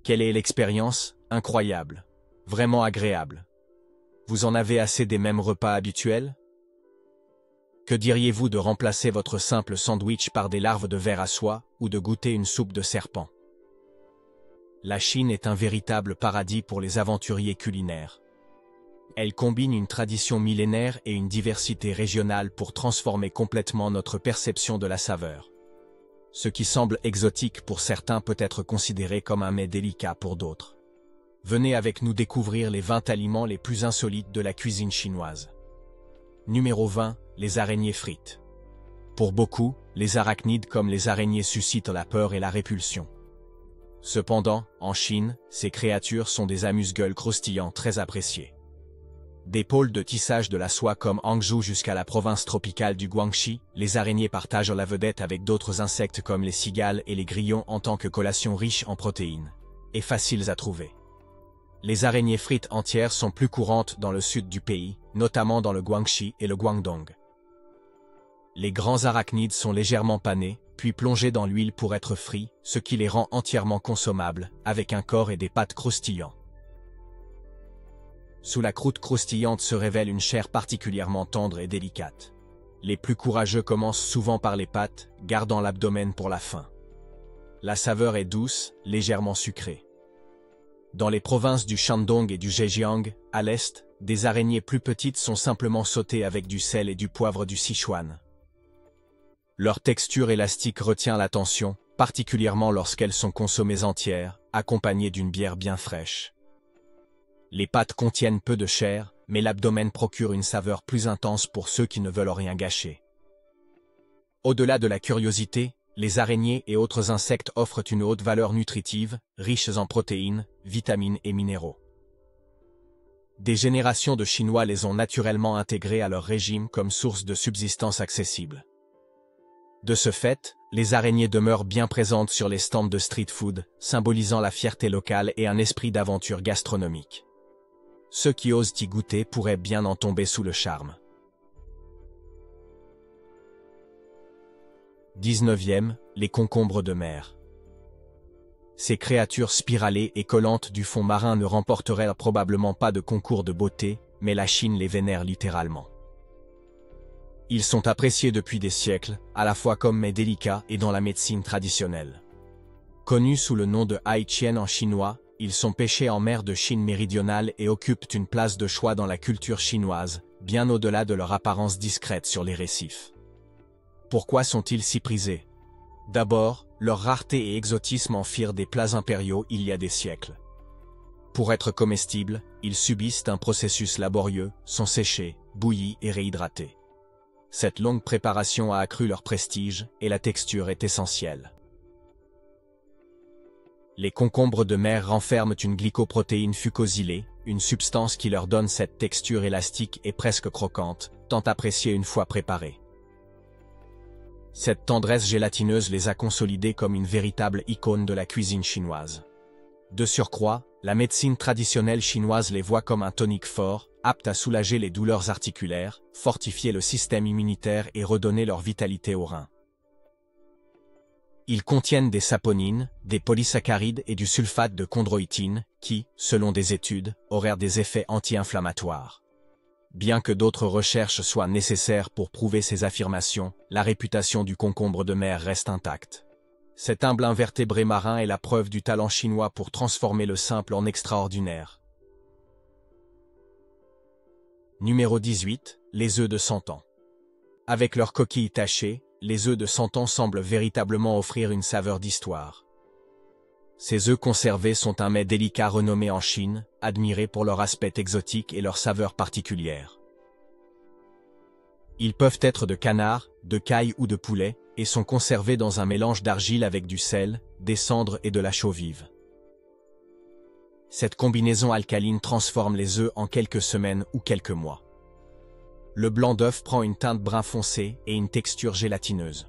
Quelle est l'expérience? Incroyable. Vraiment agréable. Vous en avez assez des mêmes repas habituels? Que diriez-vous de remplacer votre simple sandwich par des larves de ver à soie ou de goûter une soupe de serpent? La Chine est un véritable paradis pour les aventuriers culinaires. Elle combine une tradition millénaire et une diversité régionale pour transformer complètement notre perception de la saveur. Ce qui semble exotique pour certains peut être considéré comme un mets délicat pour d'autres. Venez avec nous découvrir les 20 aliments les plus insolites de la cuisine chinoise. Numéro 20, les araignées frites. Pour beaucoup, les arachnides comme les araignées suscitent la peur et la répulsion. Cependant, en Chine, ces créatures sont des amuse-gueules croustillants très appréciés. Des pôles de tissage de la soie comme Hangzhou jusqu'à la province tropicale du Guangxi, les araignées partagent la vedette avec d'autres insectes comme les cigales et les grillons en tant que collation riche en protéines, et faciles à trouver. Les araignées frites entières sont plus courantes dans le sud du pays, notamment dans le Guangxi et le Guangdong. Les grands arachnides sont légèrement panés, puis plongés dans l'huile pour être frits, ce qui les rend entièrement consommables, avec un corps et des pattes croustillants. Sous la croûte croustillante se révèle une chair particulièrement tendre et délicate. Les plus courageux commencent souvent par les pattes, gardant l'abdomen pour la fin. La saveur est douce, légèrement sucrée. Dans les provinces du Shandong et du Zhejiang, à l'est, des araignées plus petites sont simplement sautées avec du sel et du poivre du Sichuan. Leur texture élastique retient l'attention, particulièrement lorsqu'elles sont consommées entières, accompagnées d'une bière bien fraîche. Les pâtes contiennent peu de chair, mais l'abdomen procure une saveur plus intense pour ceux qui ne veulent rien gâcher. Au-delà de la curiosité, les araignées et autres insectes offrent une haute valeur nutritive, riches en protéines, vitamines et minéraux. Des générations de Chinois les ont naturellement intégrés à leur régime comme source de subsistance accessible. De ce fait, les araignées demeurent bien présentes sur les stands de street food, symbolisant la fierté locale et un esprit d'aventure gastronomique. Ceux qui osent y goûter pourraient bien en tomber sous le charme. 19e, les concombres de mer. Ces créatures spiralées et collantes du fond marin ne remporteraient probablement pas de concours de beauté, mais la Chine les vénère littéralement. Ils sont appréciés depuis des siècles, à la fois comme mets délicats et dans la médecine traditionnelle. Connus sous le nom de haïtienne en chinois, ils sont pêchés en mer de Chine méridionale et occupent une place de choix dans la culture chinoise, bien au-delà de leur apparence discrète sur les récifs. Pourquoi sont-ils si prisés? D'abord, leur rareté et exotisme en firent des plats impériaux il y a des siècles. Pour être comestibles, ils subissent un processus laborieux, sont séchés, bouillis et réhydratés. Cette longue préparation a accru leur prestige, et la texture est essentielle. Les concombres de mer renferment une glycoprotéine fucosylée, une substance qui leur donne cette texture élastique et presque croquante, tant appréciée une fois préparée. Cette tendresse gélatineuse les a consolidés comme une véritable icône de la cuisine chinoise. De surcroît, la médecine traditionnelle chinoise les voit comme un tonique fort, apte à soulager les douleurs articulaires, fortifier le système immunitaire et redonner leur vitalité aux reins. Ils contiennent des saponines, des polysaccharides et du sulfate de chondroïtine, qui, selon des études, auraient des effets anti-inflammatoires. Bien que d'autres recherches soient nécessaires pour prouver ces affirmations, la réputation du concombre de mer reste intacte. Cet humble invertébré marin est la preuve du talent chinois pour transformer le simple en extraordinaire. Numéro 18, les œufs de 100 ans. Avec leurs coquilles tachées, les œufs de 100 ans semblent véritablement offrir une saveur d'histoire. Ces œufs conservés sont un mets délicat renommé en Chine, admiré pour leur aspect exotique et leur saveur particulière. Ils peuvent être de canard, de caille ou de poulet, et sont conservés dans un mélange d'argile avec du sel, des cendres et de la chaux vive. Cette combinaison alcaline transforme les œufs en quelques semaines ou quelques mois. Le blanc d'œuf prend une teinte brun foncé et une texture gélatineuse.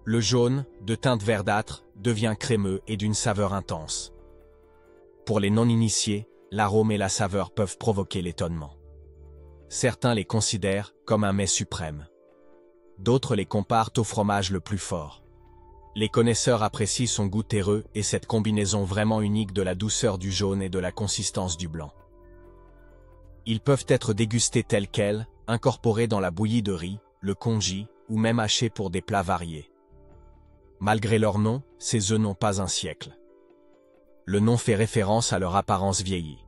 Le jaune, de teinte verdâtre, devient crémeux et d'une saveur intense. Pour les non-initiés, l'arôme et la saveur peuvent provoquer l'étonnement. Certains les considèrent comme un mets suprême. D'autres les comparent au fromage le plus fort. Les connaisseurs apprécient son goût terreux et cette combinaison vraiment unique de la douceur du jaune et de la consistance du blanc. Ils peuvent être dégustés tels quels, incorporés dans la bouillie de riz, le congee, ou même hachés pour des plats variés. Malgré leur nom, ces œufs n'ont pas un siècle. Le nom fait référence à leur apparence vieillie.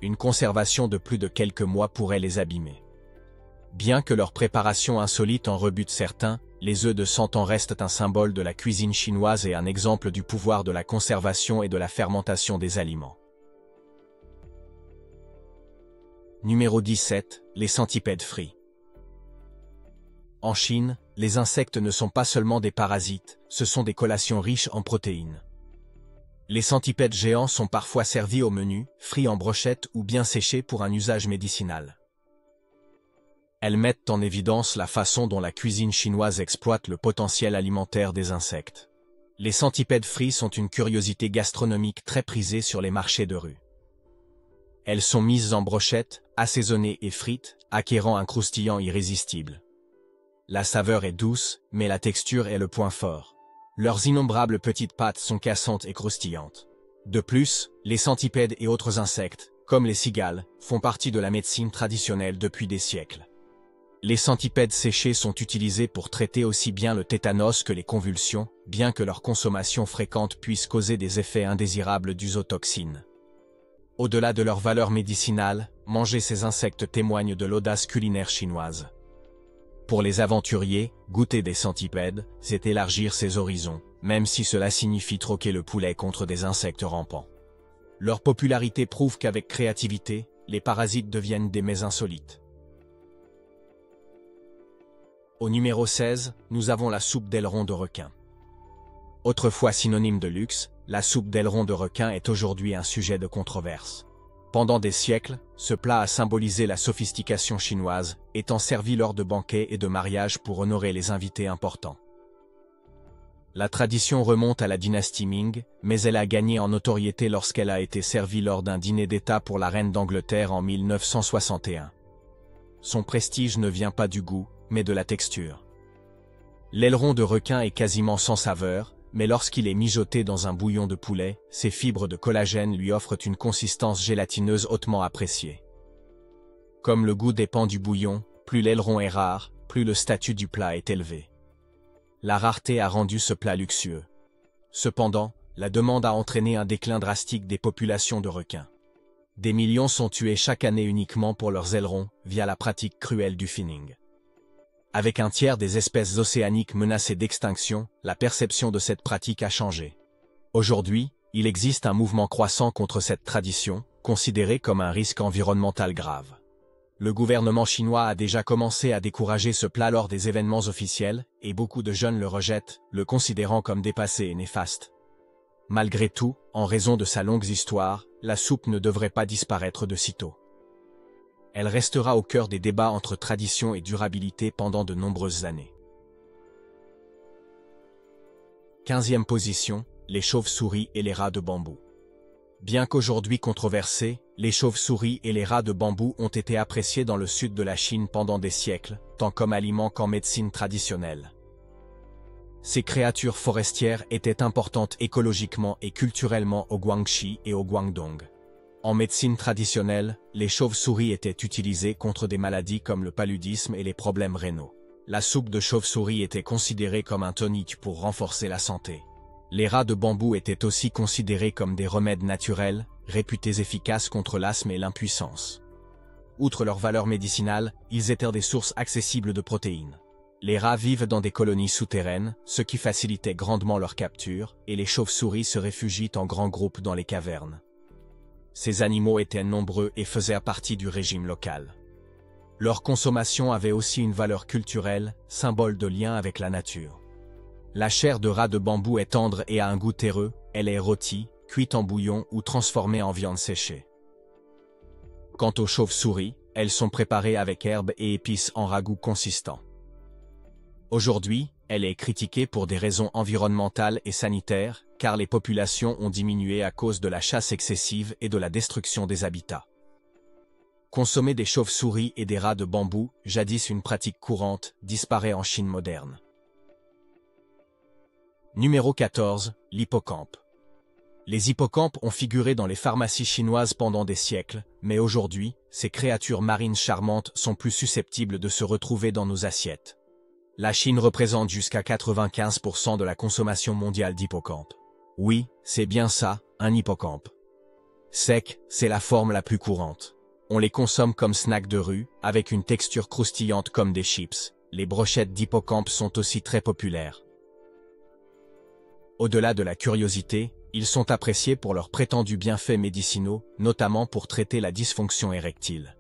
Une conservation de plus de quelques mois pourrait les abîmer. Bien que leur préparation insolite en rebute certains, les œufs de 100 ans restent un symbole de la cuisine chinoise et un exemple du pouvoir de la conservation et de la fermentation des aliments. Numéro 17. Les centipèdes frits. En Chine, les insectes ne sont pas seulement des parasites, ce sont des collations riches en protéines. Les centipèdes géants sont parfois servis au menu, frits en brochettes ou bien séchés pour un usage médicinal. Elles mettent en évidence la façon dont la cuisine chinoise exploite le potentiel alimentaire des insectes. Les centipèdes frits sont une curiosité gastronomique très prisée sur les marchés de rue. Elles sont mises en brochettes, assaisonnées et frites, acquérant un croustillant irrésistible. La saveur est douce, mais la texture est le point fort. Leurs innombrables petites pattes sont cassantes et croustillantes. De plus, les centipèdes et autres insectes, comme les cigales, font partie de la médecine traditionnelle depuis des siècles. Les centipèdes séchés sont utilisés pour traiter aussi bien le tétanos que les convulsions, bien que leur consommation fréquente puisse causer des effets indésirables d'usotoxines. Au-delà de leur valeur médicinale, manger ces insectes témoigne de l'audace culinaire chinoise. Pour les aventuriers, goûter des centipèdes, c'est élargir ses horizons, même si cela signifie troquer le poulet contre des insectes rampants. Leur popularité prouve qu'avec créativité, les parasites deviennent des mets insolites. Au numéro 16, nous avons la soupe d'aileron de requin. Autrefois synonyme de luxe, la soupe d'aileron de requin est aujourd'hui un sujet de controverse. Pendant des siècles, ce plat a symbolisé la sophistication chinoise, étant servi lors de banquets et de mariages pour honorer les invités importants. La tradition remonte à la dynastie Ming, mais elle a gagné en notoriété lorsqu'elle a été servie lors d'un dîner d'État pour la reine d'Angleterre en 1961. Son prestige ne vient pas du goût, mais de la texture. L'aileron de requin est quasiment sans saveur, mais lorsqu'il est mijoté dans un bouillon de poulet, ses fibres de collagène lui offrent une consistance gélatineuse hautement appréciée. Comme le goût dépend du bouillon, plus l'aileron est rare, plus le statut du plat est élevé. La rareté a rendu ce plat luxueux. Cependant, la demande a entraîné un déclin drastique des populations de requins. Des millions sont tués chaque année uniquement pour leurs ailerons, via la pratique cruelle du finning. Avec un tiers des espèces océaniques menacées d'extinction, la perception de cette pratique a changé. Aujourd'hui, il existe un mouvement croissant contre cette tradition, considérée comme un risque environnemental grave. Le gouvernement chinois a déjà commencé à décourager ce plat lors des événements officiels, et beaucoup de jeunes le rejettent, le considérant comme dépassé et néfaste. Malgré tout, en raison de sa longue histoire, la soupe ne devrait pas disparaître de sitôt. Elle restera au cœur des débats entre tradition et durabilité pendant de nombreuses années. 15e position, les chauves-souris et les rats de bambou. Bien qu'aujourd'hui controversés, les chauves-souris et les rats de bambou ont été appréciés dans le sud de la Chine pendant des siècles, tant comme aliments qu'en médecine traditionnelle. Ces créatures forestières étaient importantes écologiquement et culturellement au Guangxi et au Guangdong. En médecine traditionnelle, les chauves-souris étaient utilisées contre des maladies comme le paludisme et les problèmes rénaux. La soupe de chauve-souris était considérée comme un tonique pour renforcer la santé. Les rats de bambou étaient aussi considérés comme des remèdes naturels, réputés efficaces contre l'asthme et l'impuissance. Outre leur valeur médicinale, ils étaient des sources accessibles de protéines. Les rats vivent dans des colonies souterraines, ce qui facilitait grandement leur capture, et les chauves-souris se réfugient en grands groupes dans les cavernes. Ces animaux étaient nombreux et faisaient partie du régime local. Leur consommation avait aussi une valeur culturelle, symbole de lien avec la nature. La chair de rat de bambou est tendre et a un goût terreux, elle est rôtie, cuite en bouillon ou transformée en viande séchée. Quant aux chauves-souris, elles sont préparées avec herbes et épices en ragoût consistant. Aujourd'hui, elle est critiquée pour des raisons environnementales et sanitaires, car les populations ont diminué à cause de la chasse excessive et de la destruction des habitats. Consommer des chauves-souris et des rats de bambou, jadis une pratique courante, disparaît en Chine moderne. Numéro 14, l'hippocampe. Les hippocampes ont figuré dans les pharmacies chinoises pendant des siècles, mais aujourd'hui, ces créatures marines charmantes sont plus susceptibles de se retrouver dans nos assiettes. La Chine représente jusqu'à 95% de la consommation mondiale d'hippocampes. Oui, c'est bien ça, un hippocampe. Sec, c'est la forme la plus courante. On les consomme comme snack de rue, avec une texture croustillante comme des chips. Les brochettes d'hippocampe sont aussi très populaires. Au-delà de la curiosité, ils sont appréciés pour leurs prétendus bienfaits médicinaux, notamment pour traiter la dysfonction érectile.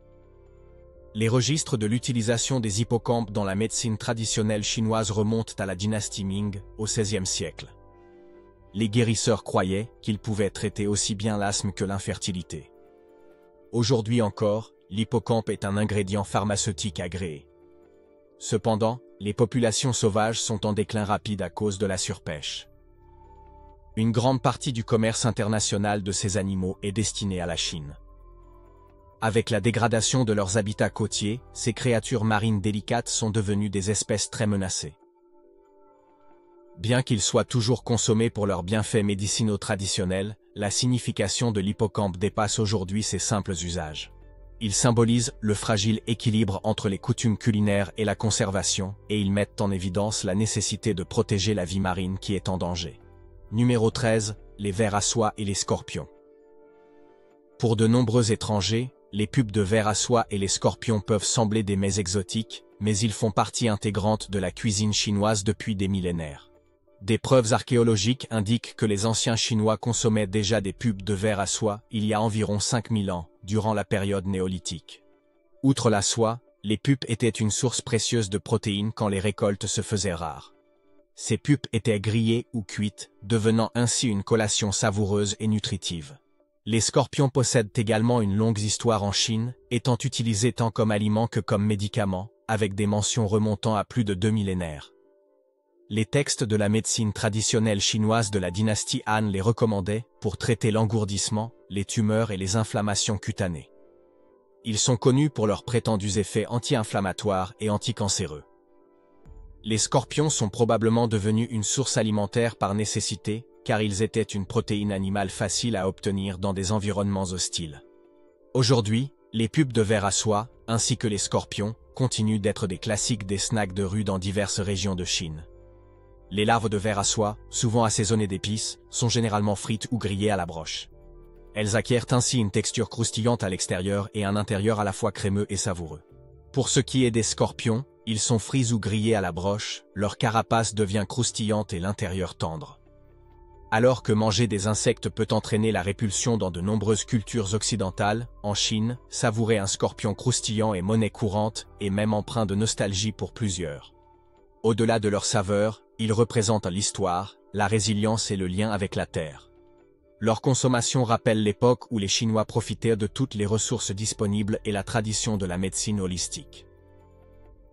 Les registres de l'utilisation des hippocampes dans la médecine traditionnelle chinoise remontent à la dynastie Ming, au XVIe siècle. Les guérisseurs croyaient qu'ils pouvaient traiter aussi bien l'asthme que l'infertilité. Aujourd'hui encore, l'hippocampe est un ingrédient pharmaceutique agréé. Cependant, les populations sauvages sont en déclin rapide à cause de la surpêche. Une grande partie du commerce international de ces animaux est destinée à la Chine. Avec la dégradation de leurs habitats côtiers, ces créatures marines délicates sont devenues des espèces très menacées. Bien qu'ils soient toujours consommés pour leurs bienfaits médicinaux traditionnels, la signification de l'hippocampe dépasse aujourd'hui ses simples usages. Ils symbolisent le fragile équilibre entre les coutumes culinaires et la conservation, et ils mettent en évidence la nécessité de protéger la vie marine qui est en danger. Numéro 13, les vers à soie et les scorpions. Pour de nombreux étrangers, les pupes de vers à soie et les scorpions peuvent sembler des mets exotiques, mais ils font partie intégrante de la cuisine chinoise depuis des millénaires. Des preuves archéologiques indiquent que les anciens Chinois consommaient déjà des pupes de vers à soie il y a environ 5000 ans, durant la période néolithique. Outre la soie, les pupes étaient une source précieuse de protéines quand les récoltes se faisaient rares. Ces pupes étaient grillées ou cuites, devenant ainsi une collation savoureuse et nutritive. Les scorpions possèdent également une longue histoire en Chine, étant utilisés tant comme aliment que comme médicament, avec des mentions remontant à plus de 2 millénaires. Les textes de la médecine traditionnelle chinoise de la dynastie Han les recommandaient pour traiter l'engourdissement, les tumeurs et les inflammations cutanées. Ils sont connus pour leurs prétendus effets anti-inflammatoires et anticancéreux. Les scorpions sont probablement devenus une source alimentaire par nécessité, car ils étaient une protéine animale facile à obtenir dans des environnements hostiles. Aujourd'hui, les pupes de vers à soie, ainsi que les scorpions, continuent d'être des classiques des snacks de rue dans diverses régions de Chine. Les larves de vers à soie, souvent assaisonnées d'épices, sont généralement frites ou grillées à la broche. Elles acquièrent ainsi une texture croustillante à l'extérieur et un intérieur à la fois crémeux et savoureux. Pour ce qui est des scorpions, ils sont frits ou grillés à la broche, leur carapace devient croustillante et l'intérieur tendre. Alors que manger des insectes peut entraîner la répulsion dans de nombreuses cultures occidentales, en Chine, savourer un scorpion croustillant est monnaie courante et même empreint de nostalgie pour plusieurs. Au-delà de leur saveur, ils représentent l'histoire, la résilience et le lien avec la terre. Leur consommation rappelle l'époque où les Chinois profitaient de toutes les ressources disponibles et la tradition de la médecine holistique.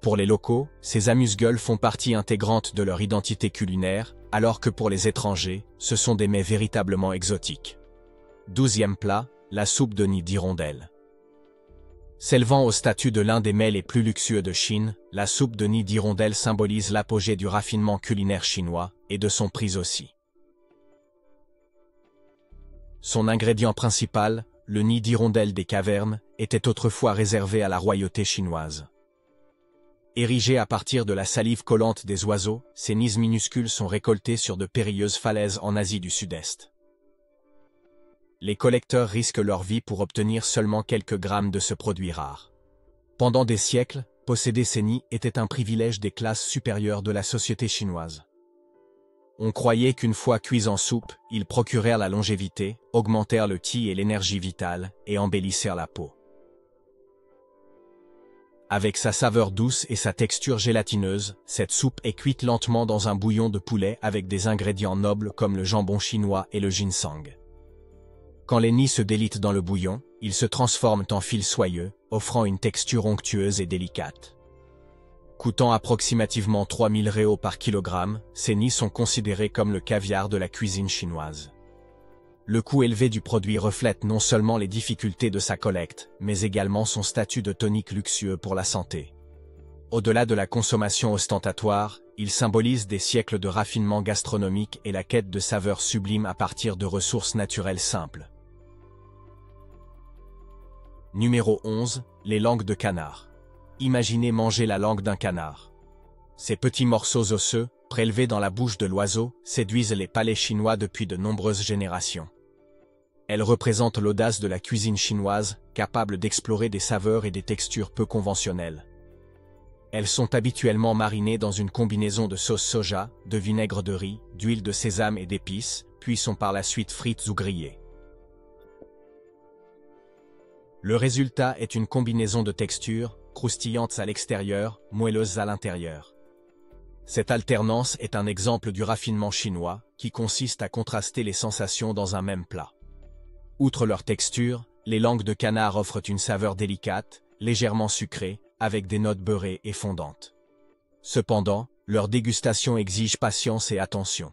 Pour les locaux, ces amuse-gueules font partie intégrante de leur identité culinaire, alors que pour les étrangers, ce sont des mets véritablement exotiques. 12e plat, la soupe de nid d'hirondelle. S'élevant au statut de l'un des mets les plus luxueux de Chine, la soupe de nid d'hirondelle symbolise l'apogée du raffinement culinaire chinois, et de son prix aussi. Son ingrédient principal, le nid d'hirondelle des cavernes, était autrefois réservé à la royauté chinoise. Érigés à partir de la salive collante des oiseaux, ces nids minuscules sont récoltés sur de périlleuses falaises en Asie du Sud-Est. Les collecteurs risquent leur vie pour obtenir seulement quelques grammes de ce produit rare. Pendant des siècles, posséder ces nids était un privilège des classes supérieures de la société chinoise. On croyait qu'une fois cuits en soupe, ils procurèrent la longévité, augmentèrent le qi et l'énergie vitale, et embellissèrent la peau. Avec sa saveur douce et sa texture gélatineuse, cette soupe est cuite lentement dans un bouillon de poulet avec des ingrédients nobles comme le jambon chinois et le ginseng. Quand les nids se délitent dans le bouillon, ils se transforment en fils soyeux, offrant une texture onctueuse et délicate. Coûtant approximativement 3000 réaux par kilogramme, ces nids sont considérés comme le caviar de la cuisine chinoise. Le coût élevé du produit reflète non seulement les difficultés de sa collecte, mais également son statut de tonique luxueux pour la santé. Au-delà de la consommation ostentatoire, Il symbolise des siècles de raffinement gastronomique et la quête de saveurs sublimes à partir de ressources naturelles simples. Numéro 11. Les langues de canard. Imaginez manger la langue d'un canard. Ces petits morceaux osseux, prélevés dans la bouche de l'oiseau, séduisent les palais chinois depuis de nombreuses générations. Elles représentent l'audace de la cuisine chinoise, capable d'explorer des saveurs et des textures peu conventionnelles. Elles sont habituellement marinées dans une combinaison de sauce soja, de vinaigre de riz, d'huile de sésame et d'épices, puis sont par la suite frites ou grillées. Le résultat est une combinaison de textures, croustillantes à l'extérieur, moelleuses à l'intérieur. Cette alternance est un exemple du raffinement chinois, qui consiste à contraster les sensations dans un même plat. Outre leur texture, les langues de canard offrent une saveur délicate, légèrement sucrée, avec des notes beurrées et fondantes. Cependant, leur dégustation exige patience et attention.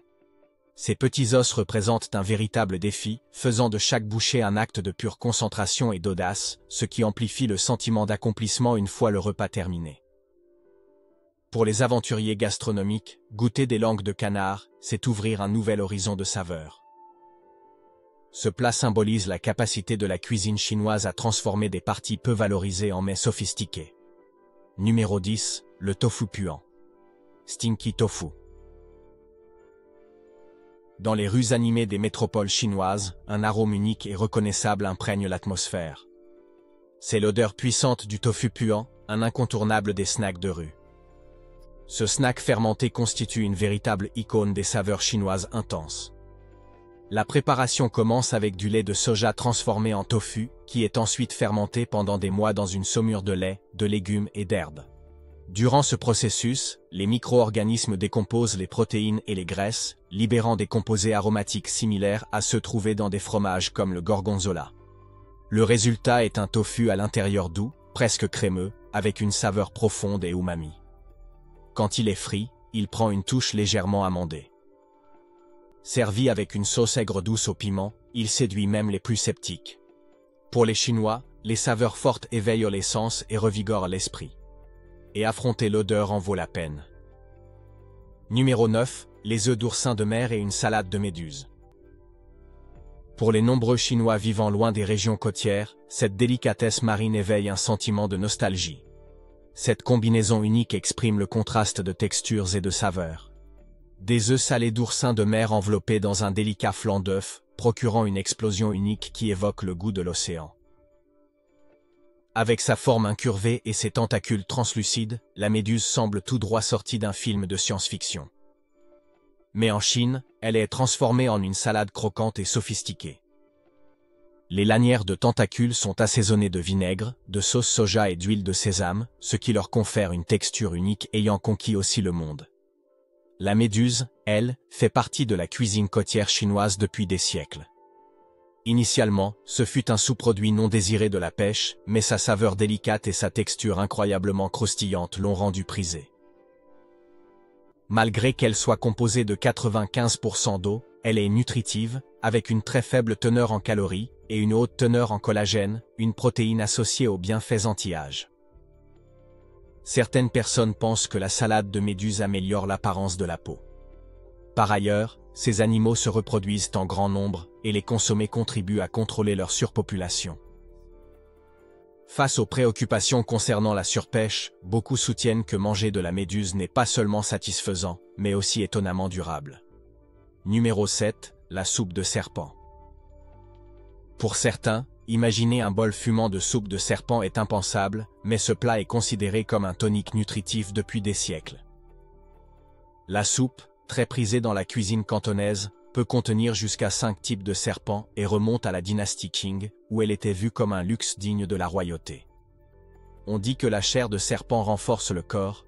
Ces petits os représentent un véritable défi, faisant de chaque bouchée un acte de pure concentration et d'audace, ce qui amplifie le sentiment d'accomplissement une fois le repas terminé. Pour les aventuriers gastronomiques, goûter des langues de canard, c'est ouvrir un nouvel horizon de saveurs. Ce plat symbolise la capacité de la cuisine chinoise à transformer des parties peu valorisées en mets sophistiqués. Numéro 10. Le tofu puant. Stinky tofu. Dans les rues animées des métropoles chinoises, un arôme unique et reconnaissable imprègne l'atmosphère. C'est l'odeur puissante du tofu puant, un incontournable des snacks de rue. Ce snack fermenté constitue une véritable icône des saveurs chinoises intenses. La préparation commence avec du lait de soja transformé en tofu, qui est ensuite fermenté pendant des mois dans une saumure de lait, de légumes et d'herbes. Durant ce processus, les micro-organismes décomposent les protéines et les graisses, libérant des composés aromatiques similaires à ceux trouvés dans des fromages comme le gorgonzola. Le résultat est un tofu à l'intérieur doux, presque crémeux, avec une saveur profonde et umami. Quand il est frit, il prend une touche légèrement amandée. Servi avec une sauce aigre douce au piment, il séduit même les plus sceptiques. Pour les Chinois, les saveurs fortes éveillent les sens et revigorent l'esprit. Et affronter l'odeur en vaut la peine. Numéro 9. Les œufs d'oursin de mer et une salade de méduses. Pour les nombreux Chinois vivant loin des régions côtières, cette délicatesse marine éveille un sentiment de nostalgie. Cette combinaison unique exprime le contraste de textures et de saveurs. Des œufs salés d'oursin de mer enveloppés dans un délicat flanc d'œuf, procurant une explosion unique qui évoque le goût de l'océan. Avec sa forme incurvée et ses tentacules translucides, la méduse semble tout droit sortie d'un film de science-fiction. Mais en Chine, elle est transformée en une salade croquante et sophistiquée. Les lanières de tentacules sont assaisonnées de vinaigre, de sauce soja et d'huile de sésame, ce qui leur confère une texture unique ayant conquis aussi le monde. La méduse, elle, fait partie de la cuisine côtière chinoise depuis des siècles. Initialement, ce fut un sous-produit non désiré de la pêche, mais sa saveur délicate et sa texture incroyablement croustillante l'ont rendue prisée. Malgré qu'elle soit composée de 95% d'eau, elle est nutritive, avec une très faible teneur en calories et une haute teneur en collagène, une protéine associée aux bienfaits anti-âge. Certaines personnes pensent que la salade de méduse améliore l'apparence de la peau. Par ailleurs, ces animaux se reproduisent en grand nombre, et les consommer contribue à contrôler leur surpopulation. Face aux préoccupations concernant la surpêche, beaucoup soutiennent que manger de la méduse n'est pas seulement satisfaisant, mais aussi étonnamment durable. Numéro 7. La soupe de serpent. Pour certains, imaginer un bol fumant de soupe de serpent est impensable, mais ce plat est considéré comme un tonique nutritif depuis des siècles. La soupe, très prisée dans la cuisine cantonaise, peut contenir jusqu'à 5 types de serpents et remonte à la dynastie Qing, où elle était vue comme un luxe digne de la royauté. On dit que la chair de serpent renforce le corps.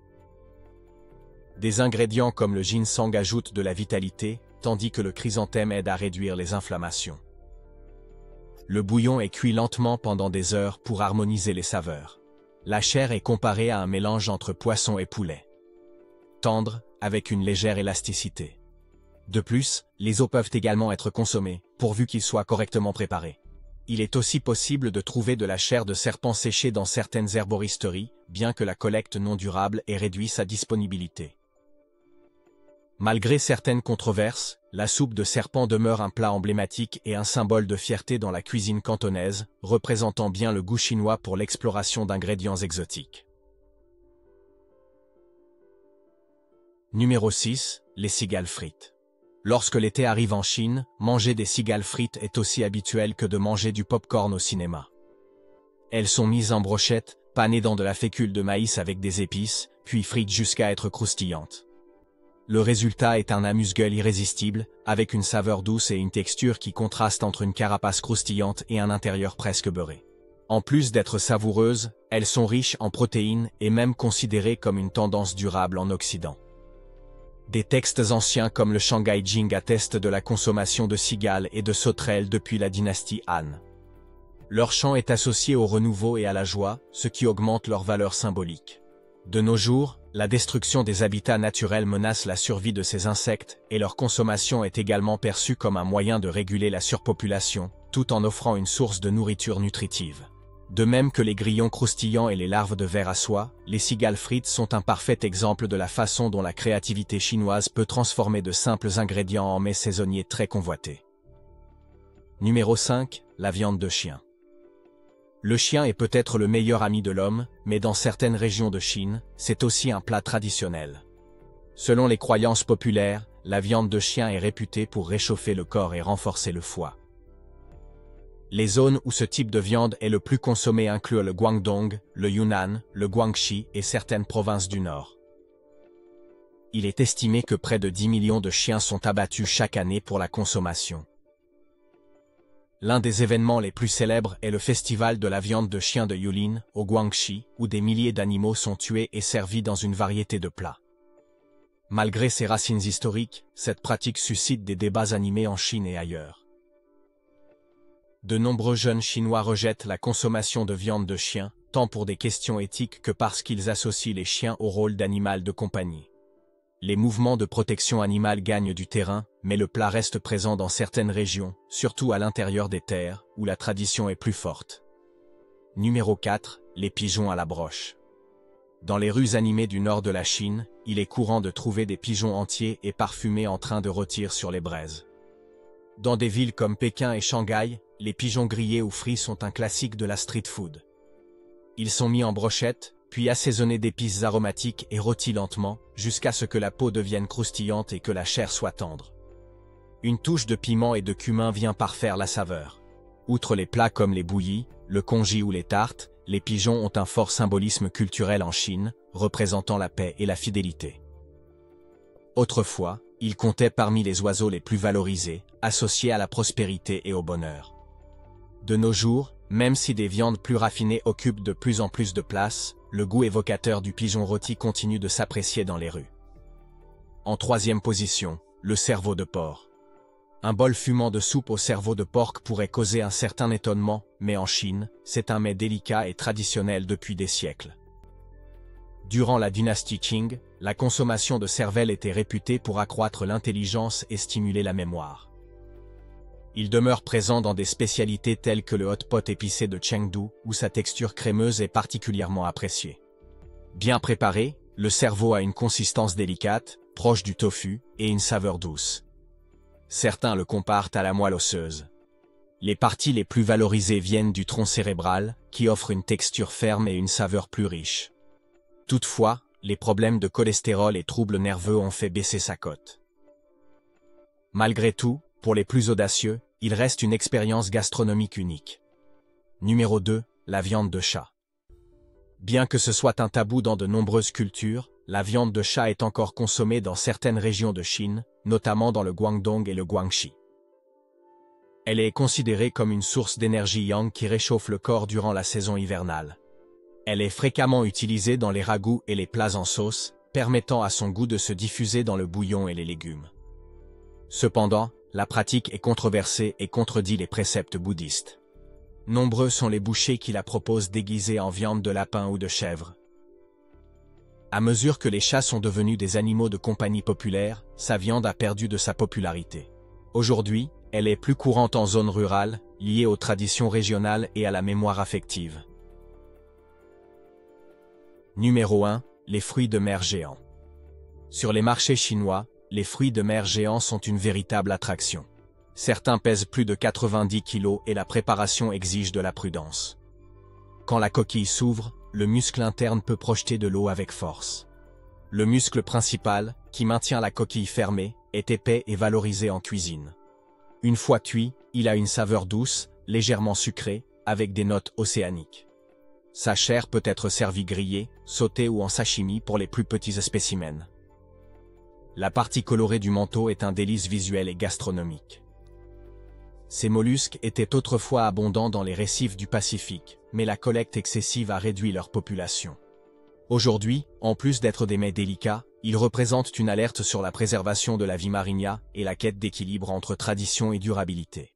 Des ingrédients comme le ginseng ajoutent de la vitalité, tandis que le chrysanthème aide à réduire les inflammations. Le bouillon est cuit lentement pendant des heures pour harmoniser les saveurs. La chair est comparée à un mélange entre poisson et poulet. Tendre, avec une légère élasticité. De plus, les os peuvent également être consommés, pourvu qu'ils soient correctement préparés. Il est aussi possible de trouver de la chair de serpent séchée dans certaines herboristeries, bien que la collecte non durable ait réduit sa disponibilité. Malgré certaines controverses, la soupe de serpent demeure un plat emblématique et un symbole de fierté dans la cuisine cantonaise, représentant bien le goût chinois pour l'exploration d'ingrédients exotiques. Numéro 6. Les cigales frites. Lorsque l'été arrive en Chine, manger des cigales frites est aussi habituel que de manger du pop-corn au cinéma. Elles sont mises en brochettes, panées dans de la fécule de maïs avec des épices, puis frites jusqu'à être croustillantes. Le résultat est un amuse-gueule irrésistible, avec une saveur douce et une texture qui contraste entre une carapace croustillante et un intérieur presque beurré. En plus d'être savoureuses, elles sont riches en protéines et même considérées comme une tendance durable en Occident. Des textes anciens comme le Shanghai Jing attestent de la consommation de cigales et de sauterelles depuis la dynastie Han. Leur chant est associé au renouveau et à la joie, ce qui augmente leur valeur symbolique. De nos jours, la destruction des habitats naturels menace la survie de ces insectes et leur consommation est également perçue comme un moyen de réguler la surpopulation, tout en offrant une source de nourriture nutritive. De même que les grillons croustillants et les larves de vers à soie, les cigales frites sont un parfait exemple de la façon dont la créativité chinoise peut transformer de simples ingrédients en mets saisonniers très convoités. Numéro 5. La viande de chien. Le chien est peut-être le meilleur ami de l'homme, mais dans certaines régions de Chine, c'est aussi un plat traditionnel. Selon les croyances populaires, la viande de chien est réputée pour réchauffer le corps et renforcer le foie. Les zones où ce type de viande est le plus consommé incluent le Guangdong, le Yunnan, le Guangxi et certaines provinces du Nord. Il est estimé que près de 10 millions de chiens sont abattus chaque année pour la consommation. L'un des événements les plus célèbres est le festival de la viande de chien de Yulin, au Guangxi, où des milliers d'animaux sont tués et servis dans une variété de plats. Malgré ses racines historiques, cette pratique suscite des débats animés en Chine et ailleurs. De nombreux jeunes Chinois rejettent la consommation de viande de chien, tant pour des questions éthiques que parce qu'ils associent les chiens au rôle d'animal de compagnie. Les mouvements de protection animale gagnent du terrain, mais le plat reste présent dans certaines régions, surtout à l'intérieur des terres, où la tradition est plus forte. Numéro 4. Les pigeons à la broche. Dans les rues animées du nord de la Chine, il est courant de trouver des pigeons entiers et parfumés en train de rôtir sur les braises. Dans des villes comme Pékin et Shanghai, les pigeons grillés ou frits sont un classique de la street food. Ils sont mis en brochette, puis assaisonnés d'épices aromatiques et rôtis lentement, jusqu'à ce que la peau devienne croustillante et que la chair soit tendre. Une touche de piment et de cumin vient parfaire la saveur. Outre les plats comme les bouillies, le congee ou les tartes, les pigeons ont un fort symbolisme culturel en Chine, représentant la paix et la fidélité. Autrefois, ils comptaient parmi les oiseaux les plus valorisés, associés à la prospérité et au bonheur. De nos jours, même si des viandes plus raffinées occupent de plus en plus de place, le goût évocateur du pigeon rôti continue de s'apprécier dans les rues. En troisième position, le cerveau de porc. Un bol fumant de soupe au cerveau de porc pourrait causer un certain étonnement, mais en Chine, c'est un mets délicat et traditionnel depuis des siècles. Durant la dynastie Qing, la consommation de cervelle était réputée pour accroître l'intelligence et stimuler la mémoire. Il demeure présent dans des spécialités telles que le hot pot épicé de Chengdu, où sa texture crémeuse est particulièrement appréciée. Bien préparé, le cerveau a une consistance délicate, proche du tofu, et une saveur douce. Certains le comparent à la moelle osseuse. Les parties les plus valorisées viennent du tronc cérébral, qui offre une texture ferme et une saveur plus riche. Toutefois, les problèmes de cholestérol et troubles nerveux ont fait baisser sa cote. Malgré tout, pour les plus audacieux, il reste une expérience gastronomique unique. Numéro 2. La viande de chat. Bien que ce soit un tabou dans de nombreuses cultures, la viande de chat est encore consommée dans certaines régions de Chine, notamment dans le Guangdong et le Guangxi. Elle est considérée comme une source d'énergie yang qui réchauffe le corps durant la saison hivernale. Elle est fréquemment utilisée dans les ragoûts et les plats en sauce, permettant à son goût de se diffuser dans le bouillon et les légumes. Cependant, la pratique est controversée et contredit les préceptes bouddhistes. Nombreux sont les bouchers qui la proposent déguisée en viande de lapin ou de chèvre. À mesure que les chats sont devenus des animaux de compagnie populaires, sa viande a perdu de sa popularité. Aujourd'hui, elle est plus courante en zone rurale, liée aux traditions régionales et à la mémoire affective. Numéro 1. Les fruits de mer géants. Sur les marchés chinois, les fruits de mer géants sont une véritable attraction. Certains pèsent plus de 90 kg et la préparation exige de la prudence. Quand la coquille s'ouvre, le muscle interne peut projeter de l'eau avec force. Le muscle principal, qui maintient la coquille fermée, est épais et valorisé en cuisine. Une fois cuit, il a une saveur douce, légèrement sucrée, avec des notes océaniques. Sa chair peut être servie grillée, sautée ou en sashimi pour les plus petits spécimens. La partie colorée du manteau est un délice visuel et gastronomique. Ces mollusques étaient autrefois abondants dans les récifs du Pacifique, mais la collecte excessive a réduit leur population. Aujourd'hui, en plus d'être des mets délicats, ils représentent une alerte sur la préservation de la vie marina et la quête d'équilibre entre tradition et durabilité.